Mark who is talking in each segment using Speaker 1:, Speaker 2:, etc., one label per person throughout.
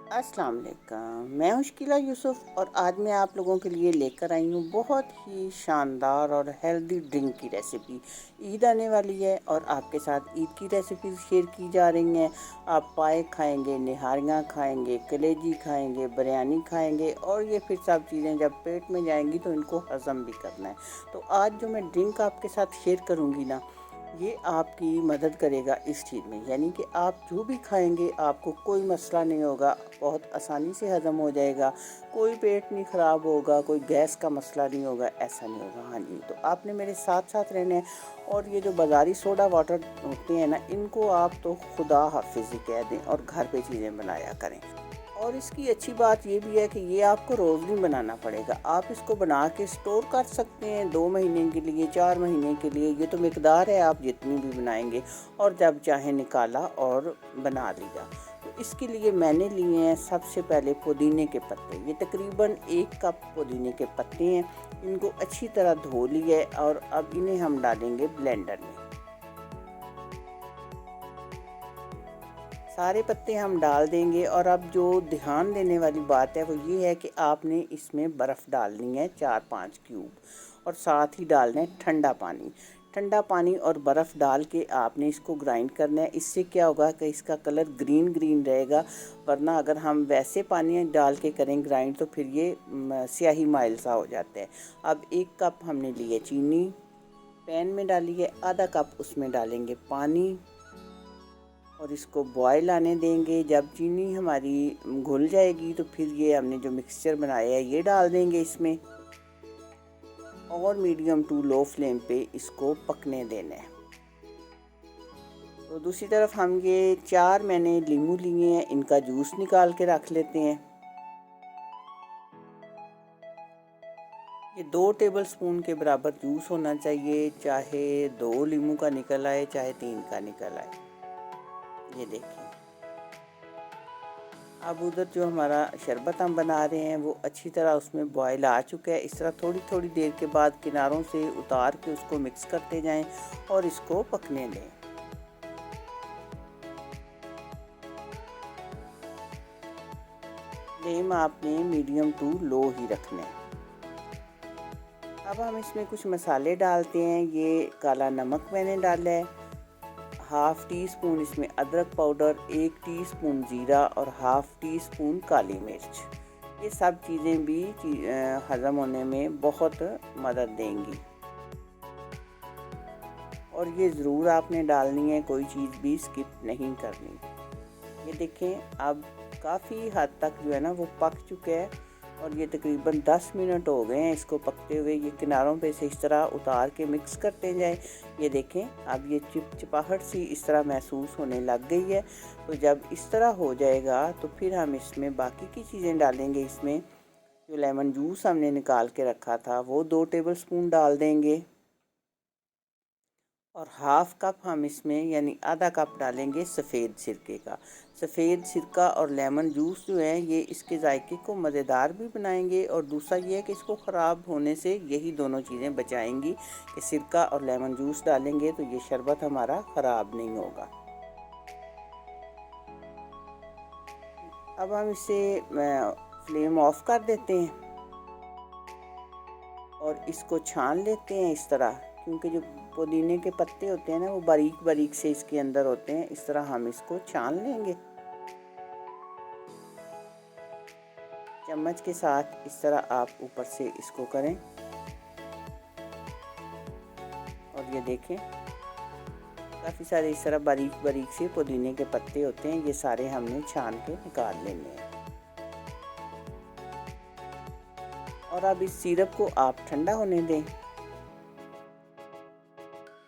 Speaker 1: अस्सलाम वालेकुम। मैं मुश्किला यूसुफ और आज मैं आप लोगों के लिए लेकर आई हूँ बहुत ही शानदार और हेल्दी ड्रिंक की रेसिपी। ईद आने वाली है और आपके साथ ईद की रेसिपी शेयर की जा रही हैं। आप पाए खाएंगे, निहारियाँ खाएंगे, कलेजी खाएंगे, बिरयानी खाएंगे और ये फिर सब चीज़ें जब पेट में जाएंगी तो इनको हज़म भी करना है। तो आज जो मैं ड्रिंक आपके साथ शेयर करूँगी ना, ये आपकी मदद करेगा इस चीज़ में, यानी कि आप जो भी खाएंगे आपको कोई मसला नहीं होगा, बहुत आसानी से हज़म हो जाएगा, कोई पेट नहीं ख़राब होगा, कोई गैस का मसला नहीं होगा, ऐसा नहीं होगा। हाँ जी, तो आपने मेरे साथ साथ रहना है। और ये जो बाज़ारी सोडा वाटर होते हैं ना, इनको आप तो खुदा हाफिज़ ही कह दें और घर पे चीज़ें बनाया करें। और इसकी अच्छी बात ये भी है कि ये आपको रोज़ नहीं बनाना पड़ेगा, आप इसको बना के स्टोर कर सकते हैं 2 महीने के लिए, 4 महीने के लिए। ये तो मिकदार है, आप जितनी भी बनाएंगे और जब चाहे निकाला और बना लिया। तो इसके लिए मैंने लिए हैं सबसे पहले पुदीने के पत्ते। ये तकरीबन 1 कप पुदीने के पत्ते हैं। इनको अच्छी तरह धो लिए और अब इन्हें हम डालेंगे ब्लेंडर में। सारे पत्ते हम डाल देंगे और अब जो ध्यान देने वाली बात है वो ये है कि आपने इसमें बर्फ़ डालनी है 4-5 क्यूब, और साथ ही डालना है ठंडा पानी। ठंडा पानी और बर्फ़ डाल के आपने इसको ग्राइंड करना है। इससे क्या होगा कि इसका कलर ग्रीन ग्रीन रहेगा, वरना अगर हम वैसे पानी डाल के करें ग्राइंड तो फिर ये स्याही माइल सा हो जाता है। अब 1 कप हमने लिए चीनी, पैन में डाली है, आधा कप उसमें डालेंगे पानी और इसको बॉयल आने देंगे। जब चीनी हमारी घुल जाएगी तो फिर ये हमने जो मिक्सचर बनाया है ये डाल देंगे इसमें और मीडियम टू लो फ्लेम पे इसको पकने देना है। तो दूसरी तरफ हम ये 4 मैंने लीमू लिए हैं, इनका जूस निकाल के रख लेते हैं। ये 2 टेबल स्पून के बराबर जूस होना चाहिए, चाहे 2 लीमू का निकल आए चाहे 3 का निकल आए। ये देखिए, अब उधर जो हमारा शरबत हम बना रहे हैं वो अच्छी तरह उसमें बॉयल आ चुका है। इस तरह थोड़ी थोड़ी देर के बाद किनारों से उतार के उसको मिक्स करते जाएं और इसको पकने दें। फ्लेम आपने मीडियम टू लो ही रखना है। अब हम इसमें कुछ मसाले डालते हैं। ये काला नमक मैंने डाला है, हाफ़ टी स्पून इसमें अदरक पाउडर, 1 टीस्पून जीरा और हाफ़ टी स्पून काली मिर्च। ये सब चीज़ें भी हज़म होने में बहुत मदद देंगी और ये ज़रूर आपने डालनी है, कोई चीज़ भी स्किप नहीं करनी। ये देखें, अब काफ़ी हद तक जो है ना वो पक चुका है और ये तकरीबन 10 मिनट हो गए हैं इसको पकते हुए। ये किनारों पे से इस तरह उतार के मिक्स करते जाएं। ये देखें, अब ये चिपचिपाहट सी इस तरह महसूस होने लग गई है। तो जब इस तरह हो जाएगा तो फिर हम इसमें बाकी की चीज़ें डालेंगे। इसमें जो लेमन जूस हमने निकाल के रखा था वो 2 टेबल स्पून डाल देंगे और हाफ़ कप हम इसमें यानी आधा कप डालेंगे सफ़ेद सिरके का। सफ़ेद सिरका और लेमन जूस जो है ये इसके जायके को मज़ेदार भी बनाएंगे और दूसरा ये है कि इसको ख़राब होने से यही दोनों चीज़ें बचाएंगी कि सिरका और लेमन जूस डालेंगे तो ये शरबत हमारा ख़राब नहीं होगा। अब हम इसे फ्लेम ऑफ कर देते हैं और इसको छान लेते हैं इस तरह, क्योंकि जो पुदीने के पत्ते होते हैं ना वो बारीक बारीक से इसके अंदर होते हैं। इस तरह हम इसको छान लेंगे चम्मच के साथ। इस तरह आप ऊपर से इसको करें और ये देखें, काफ़ी सारे इस तरह बारीक बारीक से पुदीने के पत्ते होते हैं। ये सारे हमने छान के निकाल लेने हैं और अब इस सिरप को आप ठंडा होने दें।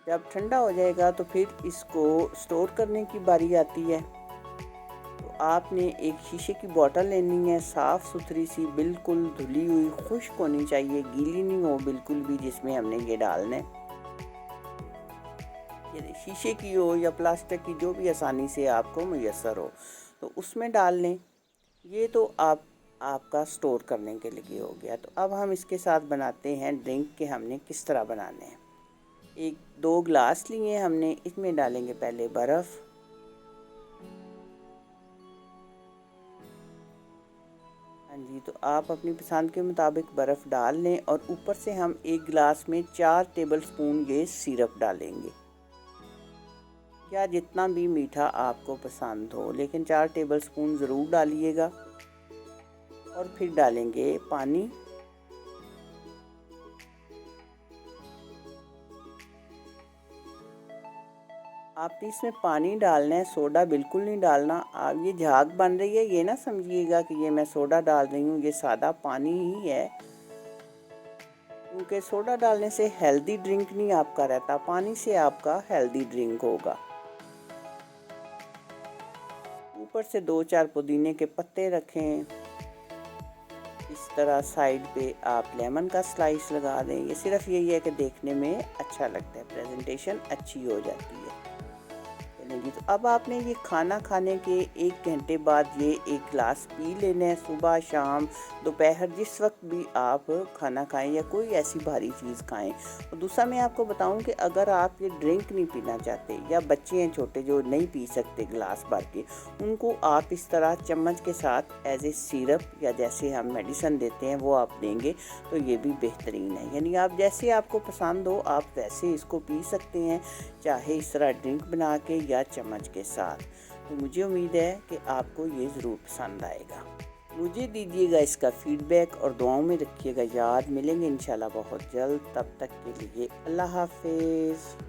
Speaker 1: जब ठंडा हो जाएगा तो फिर इसको स्टोर करने की बारी आती है। तो आपने एक शीशे की बोतल लेनी है, साफ़ सुथरी सी, बिल्कुल धुली हुई, खुश्क होनी चाहिए, गीली नहीं हो बिल्कुल भी, जिसमें हमने ये डालना है। ये शीशे की हो या प्लास्टिक की, जो भी आसानी से आपको मुयस्सर हो तो उसमें डाल लें। ये तो आपका स्टोर करने के लिए हो गया। तो अब हम इसके साथ बनाते हैं ड्रिंक के हमने किस तरह बनाने हैं। 1-2 ग्लास लिए हमने, इसमें डालेंगे पहले बर्फ़, हाँ जी, तो आप अपनी पसंद के मुताबिक बर्फ़ डाल लें और ऊपर से हम 1 गिलास में 4 टेबलस्पून ये सिरप डालेंगे, या जितना भी मीठा आपको पसंद हो, लेकिन 4 टेबलस्पून ज़रूर डालिएगा। और फिर डालेंगे पानी। आपने इसमें पानी डालना है, सोडा बिल्कुल नहीं डालना। आप ये झाग बन रही है, ये ना समझिएगा कि ये मैं सोडा डाल रही हूँ, ये सादा पानी ही है। क्योंकि सोडा डालने से हेल्दी ड्रिंक नहीं आपका रहता, पानी से आपका हेल्दी ड्रिंक होगा। ऊपर से 2-4 पुदीने के पत्ते रखें। इस तरह साइड पे आप लेमन का स्लाइस लगा दें। ये सिर्फ यही है कि देखने में अच्छा लगता है, प्रेजेंटेशन अच्छी हो जाती है। चलें जी, तो अब आपने ये खाना खाने के 1 घंटे बाद ये 1 गिलास पी लेना है। सुबह, शाम, दोपहर, जिस वक्त भी आप खाना खाएं या कोई ऐसी भारी चीज़ खाएं। और दूसरा मैं आपको बताऊं कि अगर आप ये ड्रिंक नहीं पीना चाहते, या बच्चे हैं छोटे जो नहीं पी सकते गिलास भर के, उनको आप इस तरह चम्मच के साथ एज ए सिरप, या जैसे हम मेडिसिन देते हैं वो आप देंगे, तो ये भी बेहतरीन है। यानी आप जैसे आपको पसंद हो आप वैसे इसको पी सकते हैं, चाहे इस तरह ड्रिंक बना के या चम्मच के साथ। तो मुझे उम्मीद है कि आपको ये ज़रूर पसंद आएगा। मुझे दीजिएगा इसका फीडबैक और दुआओं में रखिएगा याद। मिलेंगे इंशाल्लाह बहुत जल्द, तब तक के लिए अल्लाह हाफिज़।